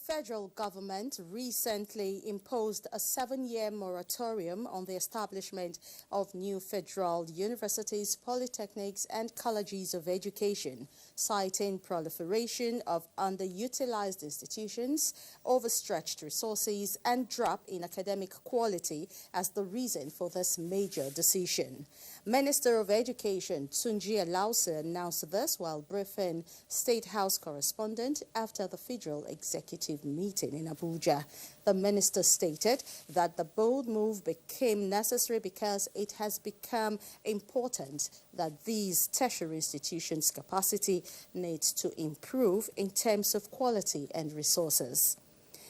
federal government recently imposed a 7-year moratorium on the establishment of new federal universities, polytechnics and colleges of education, citing proliferation of underutilized institutions, overstretched resources and drop in academic quality as the reason for this major decision. Minister of Education Tunji Alause announced this while briefing State House correspondent after the Federal Executive meeting in Abuja. The minister stated that the bold move became necessary because it has become important that these tertiary institutions' capacity needs to improve in terms of quality and resources.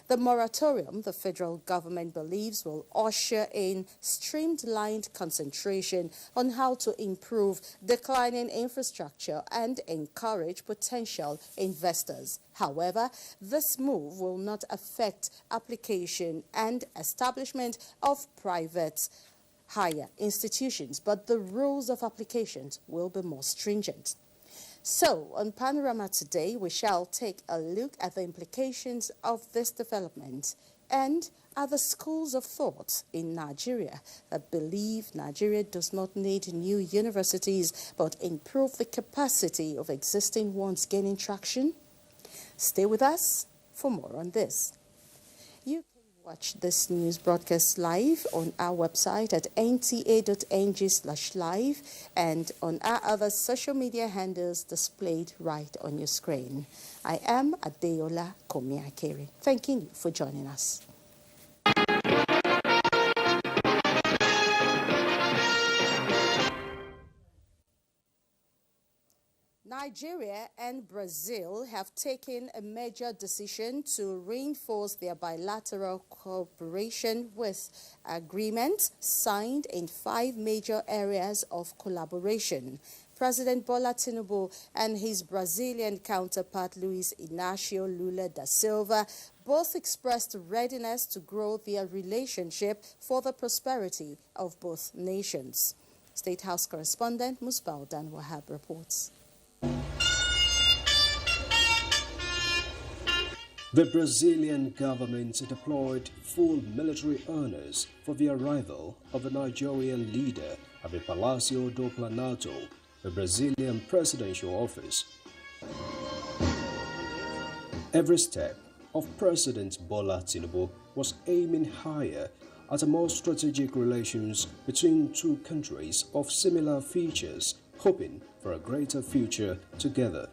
The moratorium, the federal government believes, will usher in streamlined concentration on how to improve declining infrastructure and encourage potential investors. However, this move will not affect application and establishment of private higher institutions, but the rules of applications will be more stringent. So, on Panorama today, we shall take a look at the implications of this development and at the schools of thought in Nigeria that believe Nigeria does not need new universities but improve the capacity of existing ones gaining traction. Stay with us for more on this. You can watch this news broadcast live on our website at nta.ng/live and on our other social media handles displayed right on your screen. I am Adeola Komiakere. Thanking you for joining us. Nigeria and Brazil have taken a major decision to reinforce their bilateral cooperation with agreements signed in 5 major areas of collaboration. President Bola Tinubu and his Brazilian counterpart Luiz Inácio Lula da Silva both expressed readiness to grow their relationship for the prosperity of both nations. State House correspondent Musbal Dan Wahab reports. The Brazilian government deployed full military honors for the arrival of the Nigerian leader at the Palácio do Planalto, the Brazilian presidential office. Every step of President Bola Tinubu was aiming higher at a more strategic relations between two countries of similar features, hoping for a greater future together.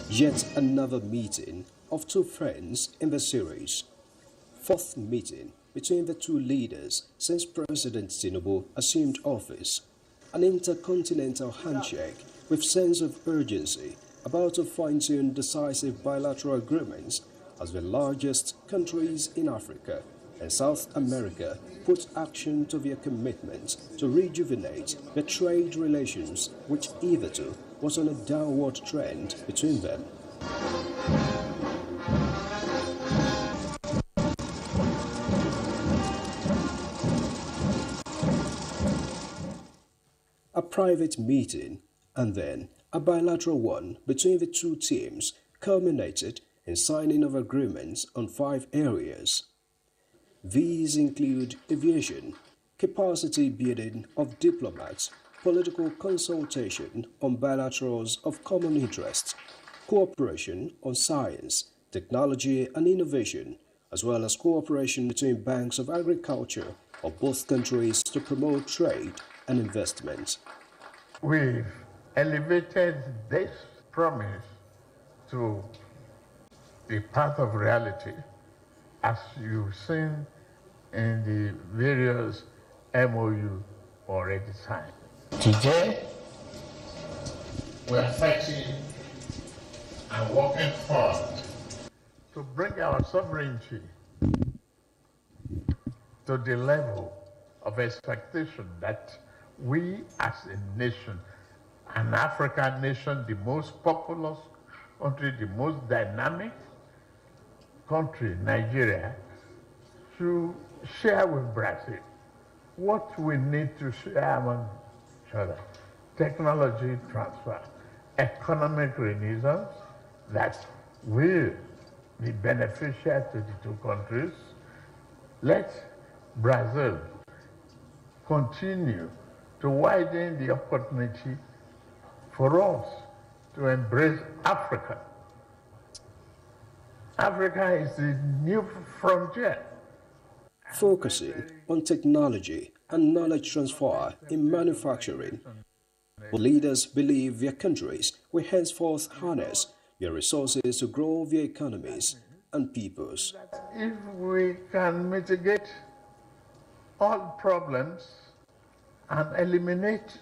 Yet another meeting of two friends in the series. 4th meeting between the two leaders since President Tinubu assumed office. An intercontinental handshake with sense of urgency about to fine-tune decisive bilateral agreements as the largest countries in Africa and South America put action to their commitment to rejuvenate the trade relations which hitherto was on a downward trend between them. A private meeting and then a bilateral one between the two teams culminated in signing of agreements on 5 areas. These include aviation, capacity building of diplomats, political consultation on bilaterals of common interest, cooperation on science, technology and innovation, as well as cooperation between banks of agriculture of both countries to promote trade and investment. We've elevated this promise to the path of reality, as you've seen in the various MOU already signed. Today, we are fighting and working hard to bring our sovereignty to the level of expectation that we as a nation, an African nation, the most populous country, the most dynamic country, Nigeria, to share with Brazil what we need to share among each other. Technology transfer, economic renaissance that will be beneficial to the two countries. Let Brazil continue to widen the opportunity for us to embrace Africa. Africa is the new frontier. Focusing on technology and knowledge transfer in manufacturing, leaders believe their countries will henceforth harness their resources to grow their economies and peoples. If we can mitigate all problems and eliminate,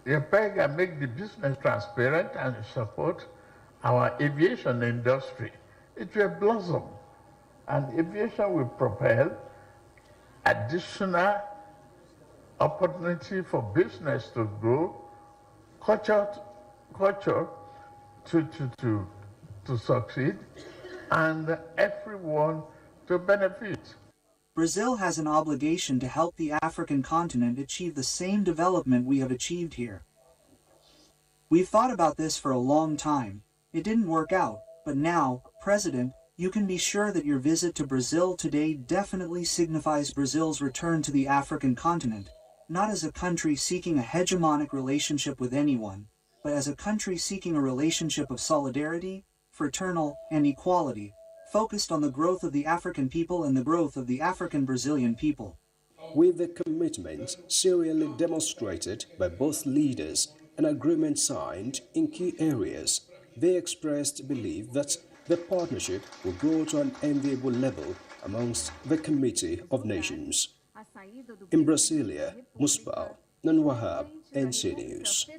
repair and make the business transparent and support our aviation industry, it will blossom. And aviation will propel additional opportunity for business to grow, culture to succeed, and everyone to benefit. Brazil has an obligation to help the African continent achieve the same development we have achieved here. We've thought about this for a long time. It didn't work out, but now, President, you can be sure that your visit to Brazil today definitely signifies Brazil's return to the African continent, not as a country seeking a hegemonic relationship with anyone, but as a country seeking a relationship of solidarity, fraternal, and equality, focused on the growth of the African people and the growth of the African Brazilian people. With the commitment serially demonstrated by both leaders and agreement signed in key areas, they expressed belief that the partnership will grow to an enviable level amongst the Committee of Nations. In Brasilia, Musbal, Nanwahab, NC News.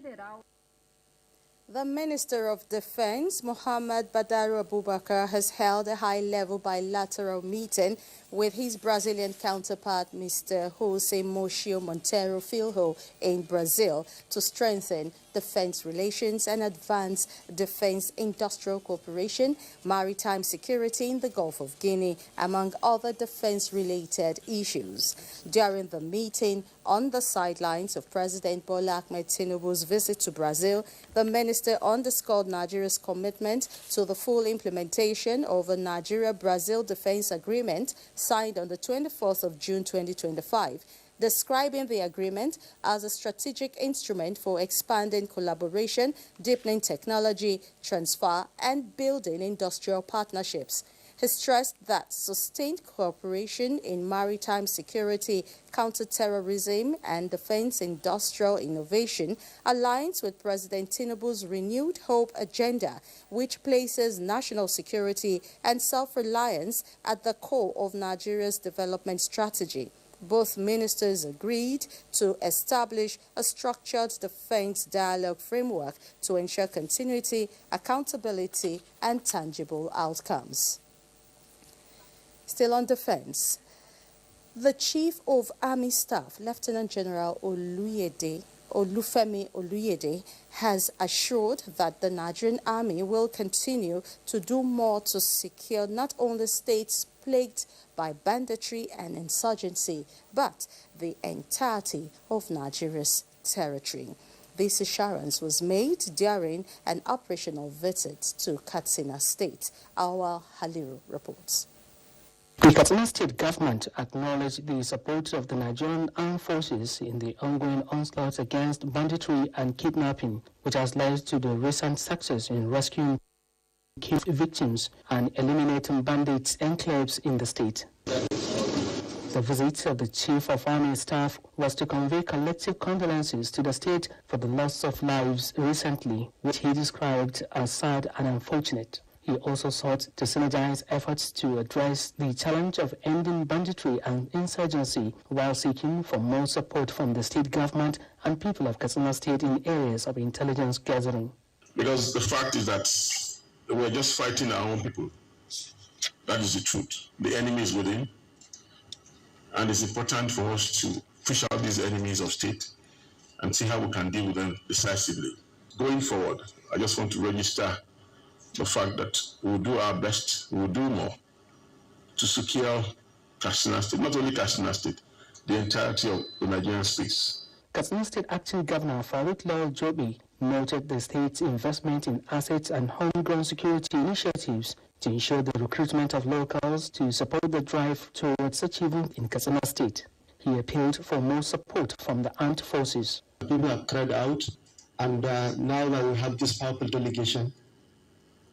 The Minister of Defense, Mohamed Badaro Abubakar, has held a high-level bilateral meeting with his Brazilian counterpart, Mr. Jose Mochio Monteiro Filho, in Brazil to strengthen defense relations and advance defense industrial cooperation, maritime security in the Gulf of Guinea, among other defense-related issues. During the meeting, on the sidelines of President Bola Ahmed Tinubu's visit to Brazil, the minister underscored Nigeria's commitment to the full implementation of a Nigeria-Brazil Defense Agreement signed on the 24th of June 2025, describing the agreement as a strategic instrument for expanding collaboration, deepening technology transfer, and building industrial partnerships. He stressed that sustained cooperation in maritime security, counterterrorism, and defense industrial innovation aligns with President Tinubu's renewed hope agenda, which places national security and self-reliance at the core of Nigeria's development strategy. Both ministers agreed to establish a structured defense dialogue framework to ensure continuity, accountability, and tangible outcomes. Still on defense, the Chief of Army Staff, Lieutenant General Olufemi Oluyede, has assured that the Nigerian Army will continue to do more to secure not only states plagued by banditry and insurgency, but the entirety of Nigeria's territory. This assurance was made during an operational visit to Katsina State. Our Haliru reports. The Katsina State government acknowledged the support of the Nigerian armed forces in the ongoing onslaught against banditry and kidnapping, which has led to the recent success in rescuing victims and eliminating bandits' enclaves in the state. The visit of the Chief of Army Staff was to convey collective condolences to the state for the loss of lives recently, which he described as sad and unfortunate. He also sought to synergize efforts to address the challenge of ending banditry and insurgency while seeking for more support from the state government and people of Katsina State in areas of intelligence gathering. Because the fact is that we're just fighting our own people. That is the truth. The enemy is within, and it's important for us to push out these enemies of state and see how we can deal with them decisively. Going forward, I just want to register the fact that we will do our best, we will do more to secure Katsina State, not only Katsina State, the entirety of the Nigerian space. Katsina State Acting Governor Farouk Lawal Jobi noted the state's investment in assets and homegrown security initiatives to ensure the recruitment of locals to support the drive towards achieving in Katsina State. He appealed for more support from the armed forces. People have cried out, and now that we have this powerful delegation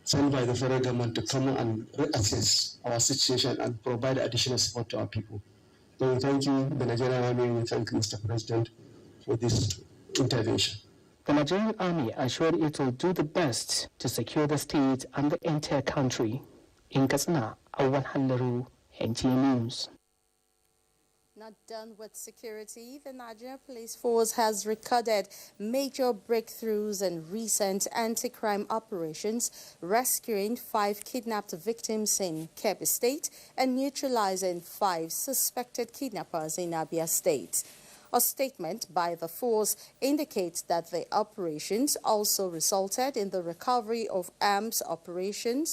sent by the federal government to come and reassess our situation and provide additional support to our people. So we thank you, the Nigerian Army, we thank you, Mr. President, for this intervention. The Nigerian Army assured it will do the best to secure the state and the entire country. In Katsina, Awan Hallaru, NTA News. Not done with security, the Nigerian Police Force has recorded major breakthroughs in recent anti-crime operations, rescuing 5 kidnapped victims in Kebbi State and neutralizing 5 suspected kidnappers in Abia State. A statement by the force indicates that the operations also resulted in the recovery of arms, ammunition,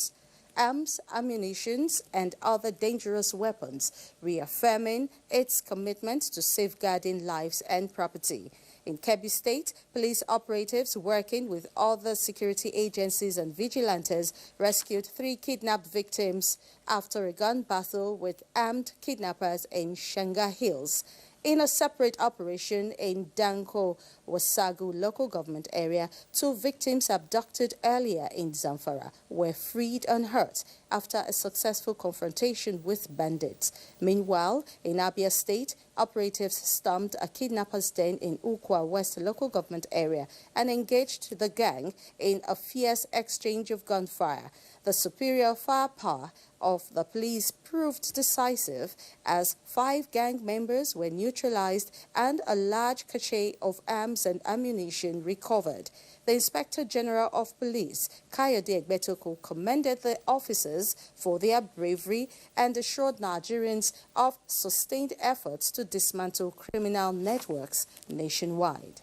and other dangerous weapons, reaffirming its commitment to safeguarding lives and property. In Kebbi State, police operatives working with other security agencies and vigilantes rescued 3 kidnapped victims after a gun battle with armed kidnappers in Shanga Hills. In a separate operation in Danko Wasagu local government area, 2 victims abducted earlier in Zamfara were freed unhurt after a successful confrontation with bandits. Meanwhile, in Abia State, operatives stormed a kidnapper's den in Ukwa West local government area and engaged the gang in a fierce exchange of gunfire. The superior firepower of the police proved decisive as 5 gang members were neutralized and a large cache of arms and ammunition recovered. The Inspector General of Police, Kayode Egbetoko, commended the officers for their bravery and assured Nigerians of sustained efforts to dismantle criminal networks nationwide.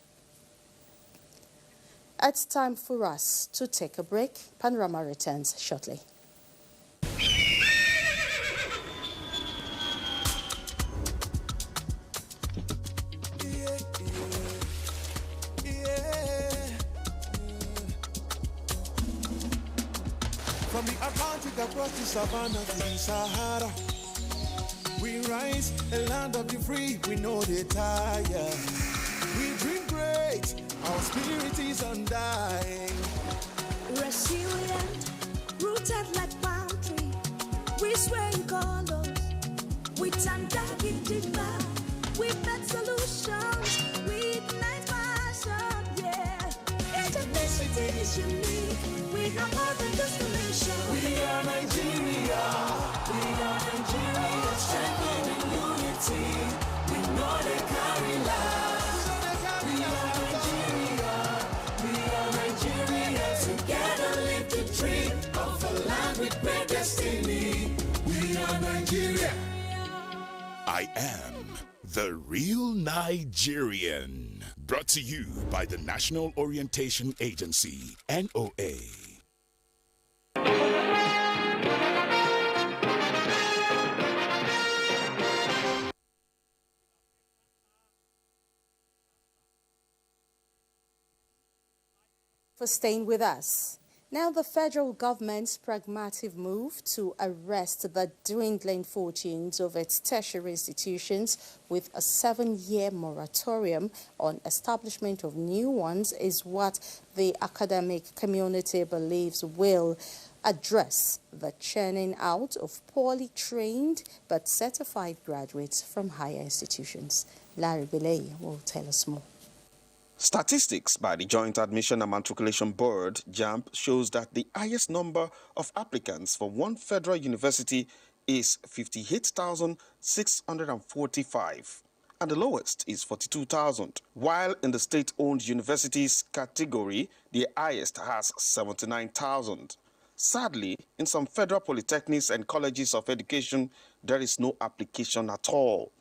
It's time for us to take a break. Panorama returns shortly. From the Atlantic across the savannah to the Sahara, we rise, a land of the free, we know they tire. We dream great, our spirit is undying. Resilient, rooted like palm tree, we sway in colors, with undoubted demand. We make solutions, we ignite passion, yeah. Ethnicity is unique, we have more than just a nation. We are Nigeria, strengthening unity, we know they carry lives. We are Nigeria, together live the dream of a land with great destiny. We are Nigeria. I am the real Nigerian. Brought to you by the National Orientation Agency, NOA. For staying with us. Now, the federal government's pragmatic move to arrest the dwindling fortunes of its tertiary institutions with a 7-year moratorium on establishment of new ones is what the academic community believes will address the churning out of poorly trained but certified graduates from higher institutions. Larry Belay will tell us more. Statistics by the Joint Admission and Matriculation Board, JAMB, shows that the highest number of applicants for one federal university is 58,645, and the lowest is 42,000, while in the state-owned universities category, the highest has 79,000. Sadly, in some federal polytechnics and colleges of education, there is no application at all.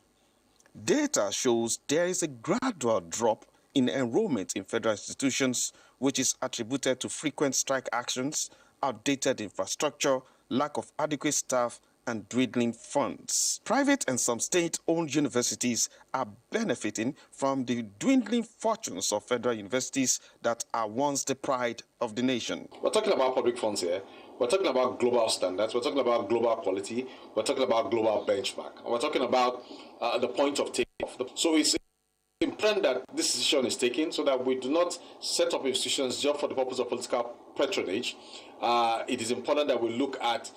Data shows there is a gradual drop in enrollment in federal institutions, which is attributed to frequent strike actions, outdated infrastructure, lack of adequate staff, and dwindling funds. Private and some state-owned universities are benefiting from the dwindling fortunes of federal universities that are once the pride of the nation. We're talking about public funds here. We're talking about global standards. We're talking about global quality. We're talking about global benchmark. And we're talking about the point of takeoff. So it's important that this decision is taken so that we do not set up institutions just for the purpose of political patronage. It is important that we look at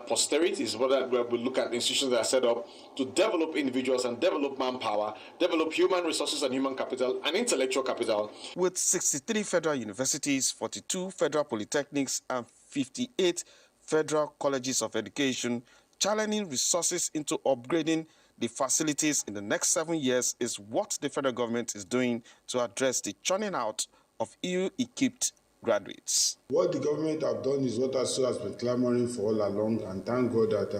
posterity. It's important that we look at institutions that are set up to develop individuals and develop manpower, develop human resources and human capital and intellectual capital. With 63 federal universities, 42 federal polytechnics, and 58 federal colleges of education, channeling resources into upgrading the facilities in the next 7 years is what the federal government is doing to address the churning out of ill-equipped graduates. What the government have done is what ASU has been clamoring for all along, and thank God that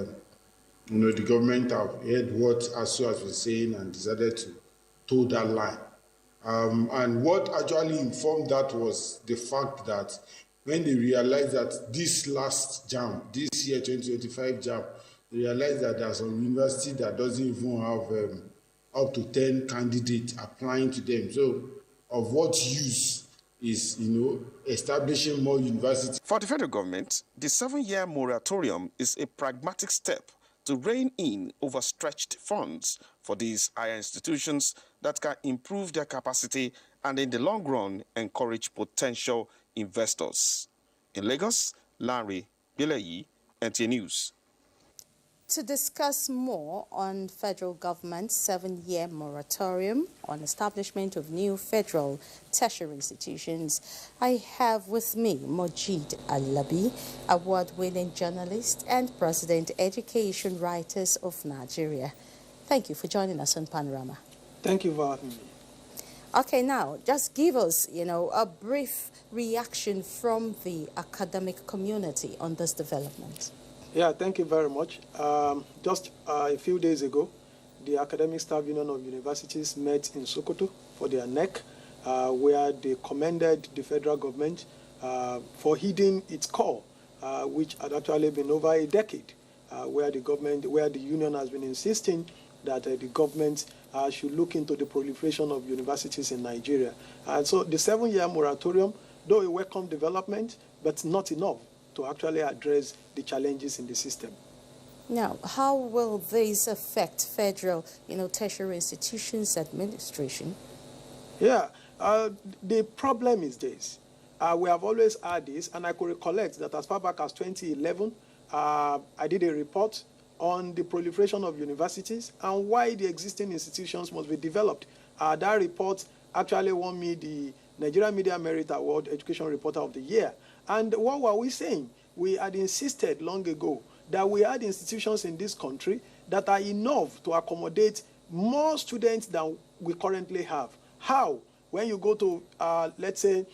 the government have heard what ASU has been saying and decided to toe that line. And what actually informed that was the fact that when they realized that this last JAM, this year 2025 JAM, they realized that there's a university that doesn't even have up to 10 candidates applying to them. So of what use is, establishing more universities? For the federal government, the 7-year moratorium is a pragmatic step to rein in overstretched funds for these higher institutions that can improve their capacity and in the long run encourage potential investors. In Lagos, Larry Bileyi, NTA News. To discuss more on federal government's 7-year moratorium on establishment of new federal tertiary institutions, I have with me Mojid Alabi, award-winning journalist and President Education Writers of Nigeria. Thank you for joining us on Panorama. Thank you for having me. Okay, now, just give us, a brief reaction from the academic community on this development. Yeah, thank you very much. Just a few days ago, the Academic Staff Union of Universities met in Sokoto for their NEC, where they commended the federal government for heeding its call, which had actually been over a decade, where the union has been insisting that the government should look into the proliferation of universities in Nigeria. And so the 7-year moratorium, though a welcome development, but not enough to actually address the challenges in the system. Now, how will this affect federal, tertiary institutions administration? Yeah, the problem is this. We have always had this, and I could recollect that as far back as 2011, I did a report on the proliferation of universities and why the existing institutions must be developed. That report actually won me the Nigerian Media Merit Award Education Reporter of the Year. And what were we saying? We had insisted long ago that we had institutions in this country that are enough to accommodate more students than we currently have. How? When you go to, let's say,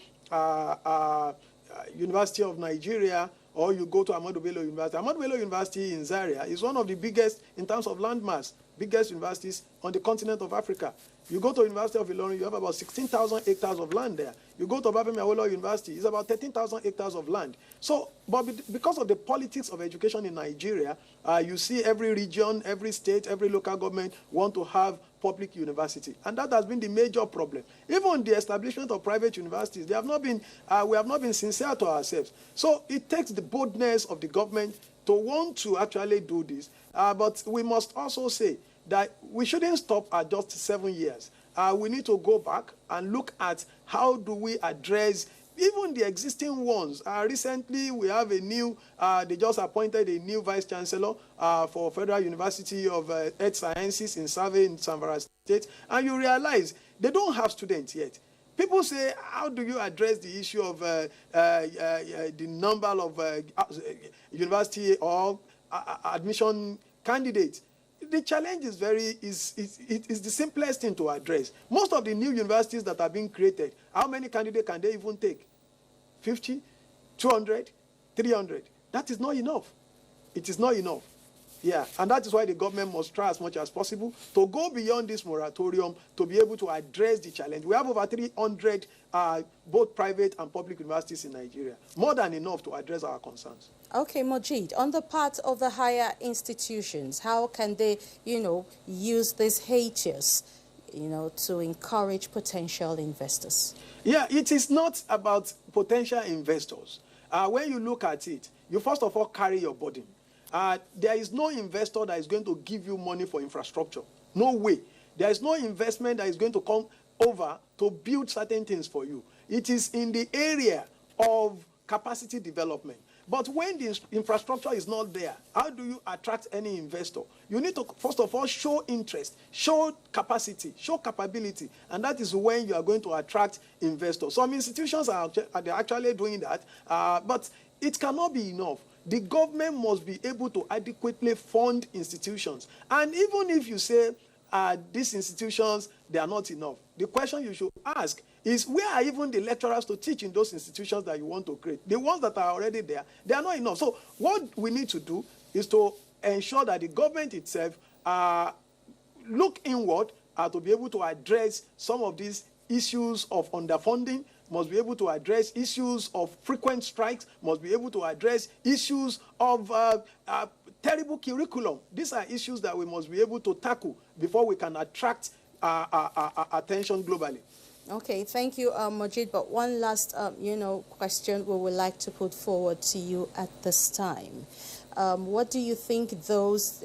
University of Nigeria, or you go to Ahmadu Bello University. Ahmadu Bello University in Zaria is one of the biggest, in terms of landmass, biggest universities on the continent of Africa. You go to University of Ilorin, you have about 16,000 hectares of land there. You go to Obafemi Awolowo University, it's about 13,000 hectares of land. So, but because of the politics of education in Nigeria, you see every region, every state, every local government want to have public university. And that has been the major problem. Even the establishment of private universities, we have not been sincere to ourselves. So it takes the boldness of the government to want to actually do this. But we must also say that we shouldn't stop at just 7 years. We need to go back and look at how do we address even the existing ones. Recently, we have a new, they just appointed a new vice chancellor for Federal University of Earth Sciences in Survey in Zamfara State. And you realize they don't have students yet. People say, how do you address the issue of the number of university or admission candidates? The challenge is is the simplest thing to address. Most of the new universities that are being created, how many candidates can they even take? 50, 200, 300. That is not enough. It is not enough. Yeah, and that is why the government must try as much as possible to go beyond this moratorium to be able to address the challenge. We have over 300 both private and public universities in Nigeria, more than enough to address our concerns. Okay, Majid, on the part of the higher institutions, how can they, use this hiatus, to encourage potential investors? Yeah, it is not about potential investors. When you look at it, you first of all carry your burden. There is no investor that is going to give you money for infrastructure. No way. There is no investment that is going to come over to build certain things for you. It is in the area of capacity development. But when the infrastructure is not there, how do you attract any investor? You need to, first of all, show interest, show capacity, show capability, and that is when you are going to attract investors. Some institutions are actually doing that, but it cannot be enough. The government must be able to adequately fund institutions. And even if you say these institutions, they are not enough, the question you should ask is, where are even the lecturers to teach in those institutions that you want to create? The ones that are already there, they are not enough. So what we need to do is to ensure that the government itself look inward to be able to address some of these issues of underfunding, must be able to address issues of frequent strikes, must be able to address issues of terrible curriculum. These are issues that we must be able to tackle before we can attract attention globally. Okay, thank you, Majid. But one last, question we would like to put forward to you at this time. What do you think those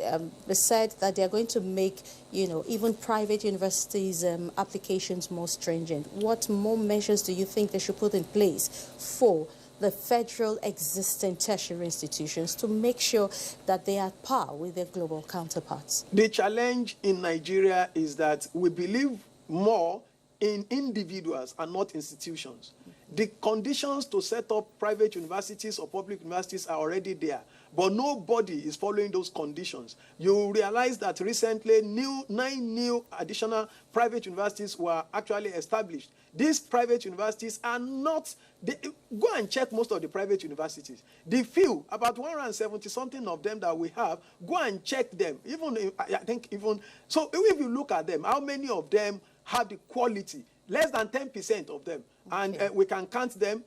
said that they're going to make, even private universities' applications more stringent? What more measures do you think they should put in place for the federal existing tertiary institutions to make sure that they are at par with their global counterparts? The challenge in Nigeria is that we believe more in individuals and not institutions. The conditions to set up private universities or public universities are already there, but nobody is following those conditions. You realize that recently 9 new additional private universities were actually established. These private universities are not, go and check most of the private universities. The few, about 170 something of them that we have, go and check them. So if you look at them, how many of them have the quality? Less than 10% of them. And we can count them.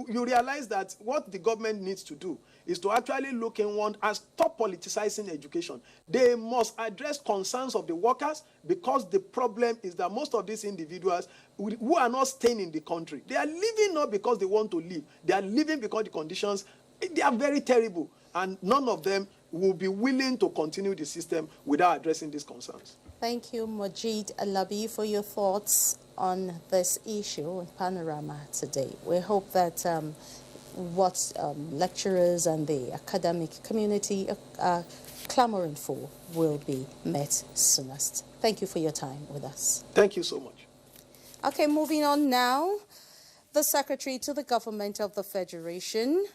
You realize that what the government needs to do is to actually look inward and stop politicizing education. They must address concerns of the workers, because the problem is that most of these individuals who are not staying in the country, they are living not because they want to live. They are living because the conditions, they are very terrible. And none of them will be willing to continue the system without addressing these concerns. Thank you, Majid Alabi, for your thoughts on this issue in Panorama today. We hope that what lecturers and the academic community are clamoring for will be met soonest. Thank you for your time with us. Thank you so much. Okay, moving on now. The Secretary to the Government of the Federation,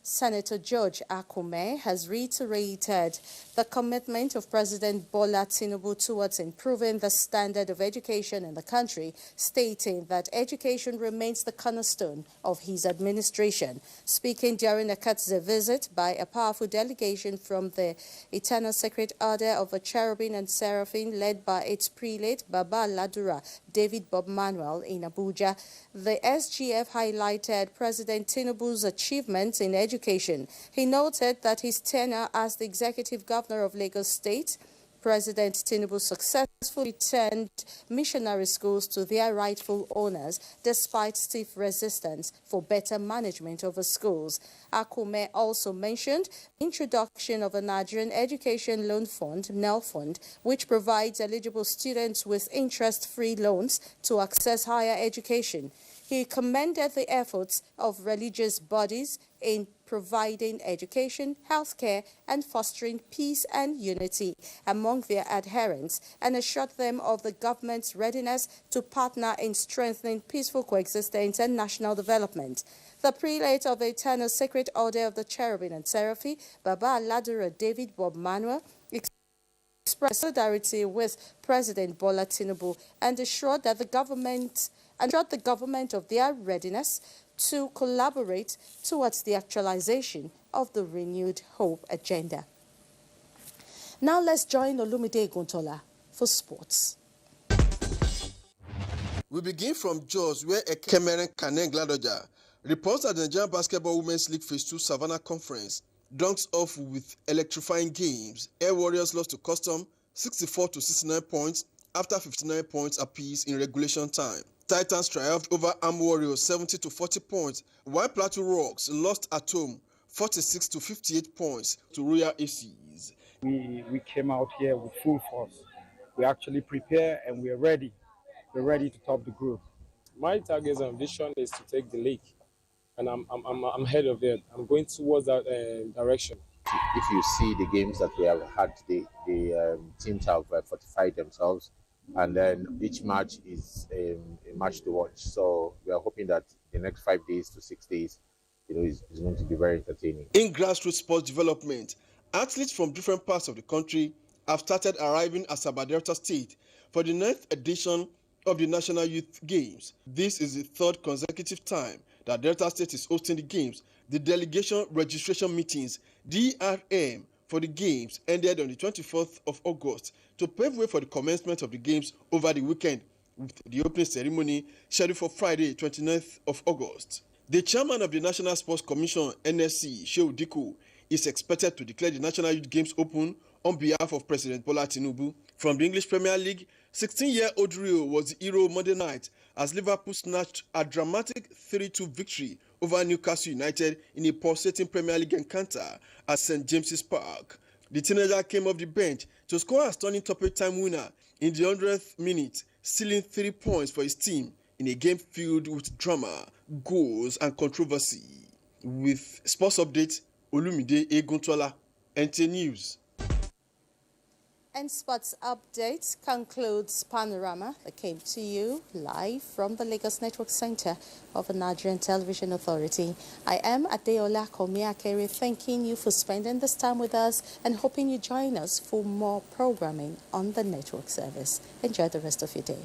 Senator George Akume, has reiterated the commitment of President Bola Tinubu towards improving the standard of education in the country, stating that education remains the cornerstone of his administration. Speaking during a courtesy visit by a powerful delegation from the Eternal Sacred Order of the Cherubim and Seraphim, led by its prelate, Baba Ladura David Bob Manuel, in Abuja, the SGF highlighted President Tinubu's achievements in education. He noted that his tenure as the executive governor of Lagos State, President Tinubu successfully returned missionary schools to their rightful owners despite stiff resistance for better management of the schools. Akume also mentioned the introduction of a Nigerian Education Loan Fund, NEL Fund, which provides eligible students with interest-free loans to access higher education. He commended the efforts of religious bodies in providing education, healthcare, and fostering peace and unity among their adherents, and assured them of the government's readiness to partner in strengthening peaceful coexistence and national development. The prelate of the Eternal Sacred Order of the Cherubim and Seraphim, Baba Ladura David Bob Manuel, expressed solidarity with President Bola Tinubu and assured the government of their readiness to collaborate towards the actualization of the renewed hope agenda. Now let's join Olumide Guntola for sports. We begin from Jos, where Ekemeren Kanen Gladoja reports that the Nigerian Basketball Women's League Phase 2 Savannah Conference dunks off with electrifying games. Air Warriors lost to Custom 64 to 69 points after 59 points apiece in regulation time. Titans triumphed over Arm Warriors 70 to 40 points, while Plateau Rocks lost at home 46 to 58 points to Royal Aces. We came out here with full force. We actually prepare and we're ready. We're ready to top the group. My target and vision is to take the league, and I'm ahead of it. I'm going towards that direction. If you see the games that we have had today, the teams have fortified themselves, and then each match is a match to watch. So we are hoping that the next 5 days to 6 days, is going to be very entertaining. In grassroots sports development, athletes from different parts of the country have started arriving at Sabah Delta State for the 9th edition of the National Youth Games. This is the 3rd consecutive time that Delta State is hosting the games. The delegation registration meetings, DRM, for the games ended on the 24th of August to pave way for the commencement of the games over the weekend, with the opening ceremony scheduled for Friday, 29th of August. The chairman of the National Sports Commission, NSC, Shehu Diko, is expected to declare the National Youth Games open on behalf of President Bola Tinubu. From the English Premier League, 16-year-old Rio was the hero Monday night as Liverpool snatched a dramatic 3-2 victory over Newcastle United in a pulsating Premier League encounter at St James's Park. The teenager came off the bench to score a stunning top-time winner in the 100th minute, stealing 3 points for his team in a game filled with drama, goals and controversy. With sports update, Olumide Eguntola, NT News. And sports updates concludes Panorama that came to you live from the Lagos Network Center of the Nigerian Television Authority. I am Adeola Komiakere, thanking you for spending this time with us and hoping you join us for more programming on the network service. Enjoy the rest of your day.